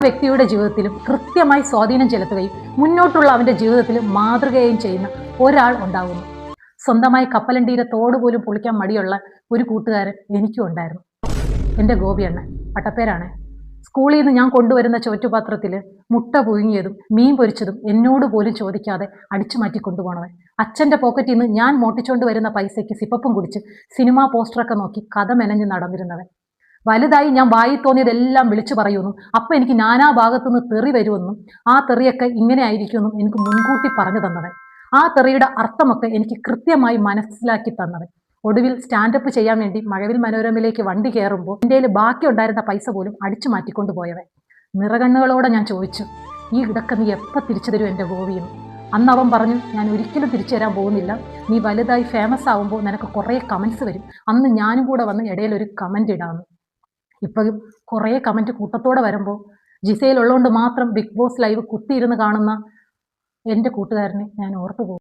വ്യക്തിയുടെ ജീവിതത്തിലും കൃത്യമായി സ്വാധീനം ചെലുത്തുകയും മുന്നോട്ടുള്ള അവന്റെ ജീവിതത്തിൽ മാതൃകയും ചെയ്യുന്ന ഒരാൾ ഉണ്ടാകുന്നു. സ്വന്തമായി കപ്പലണ്ടിയുടെ തോട് പോലും പൊളിക്കാൻ മടിയുള്ള ഒരു കൂട്ടുകാരൻ എനിക്കും ഉണ്ടായിരുന്നു. എൻ്റെ ഗോപിയണ്ണൻ, പട്ടപ്പേരാണ്. സ്കൂളിൽ നിന്ന് ഞാൻ കൊണ്ടുവരുന്ന ചോറ്റുപാത്രത്തിൽ മുട്ട പുഴുങ്ങിയതും മീൻ പൊരിച്ചതും എന്നോട് പോലും ചോദിക്കാതെ അടിച്ചു മാറ്റി കൊണ്ടുപോകണവൻ. അച്ഛൻ്റെ പോക്കറ്റിൽ നിന്ന് ഞാൻ മോട്ടിച്ചുകൊണ്ട് വരുന്ന പൈസയ്ക്ക് സിപ്പപ്പും കുടിച്ച് സിനിമാ പോസ്റ്ററൊക്കെ നോക്കി കഥ മെനഞ്ഞ് നടന്നിരുന്നവൻ. വലുതായി ഞാൻ വായി തോന്നിയതെല്ലാം വിളിച്ചു പറയുമെന്നും അപ്പം എനിക്ക് നാനാ ഭാഗത്തുനിന്ന് തെറി വരുമെന്നും ആ തെറിയൊക്കെ ഇങ്ങനെ ആയിരിക്കുമെന്നും എനിക്ക് മുൻകൂട്ടി പറഞ്ഞു തന്നവൻ. ആ തെറിയുടെ അർത്ഥമൊക്കെ എനിക്ക് കൃത്യമായി മനസ്സിലാക്കി തന്നവൻ. ഒടുവിൽ സ്റ്റാൻഡപ്പ് ചെയ്യാൻ വേണ്ടി മഴവിൽ മനോരമയിലേക്ക് വണ്ടി കയറുമ്പോൾ എൻ്റെ ബാക്കി ഉണ്ടായിരുന്ന പൈസ പോലും അടിച്ചു മാറ്റിക്കൊണ്ട് പോയവൻ. നിറകണ്ണുകളോടെ ഞാൻ ചോദിച്ചു, ഈ ഇടക്ക നീ എപ്പോൾ തിരിച്ചു തരും എൻ്റെ ഗോപിയെന്ന്. അന്ന് അവൻ പറഞ്ഞു, ഞാൻ ഒരിക്കലും തിരിച്ചു തരാൻ പോകുന്നില്ല, നീ വലുതായി ഫേമസ് ആവുമ്പോൾ നിനക്ക് കുറേ കമൻസ് വരും, അന്ന് ഞാനും കൂടെ വന്ന് ഇടയിലൊരു കമൻറ്റ് ഇടാമെന്ന്. ഇപ്പോഴും കുറേ കമൻറ്റ് കൂട്ടത്തോടെ വരുമ്പോൾ ജിസയിലുള്ളതുകൊണ്ട് മാത്രം ബിഗ് ബോസ് ലൈവ് കുത്തിയിരുന്ന് കാണുന്ന എൻ്റെ കൂട്ടുകാരനെ ഞാൻ ഓർത്തു പോകും.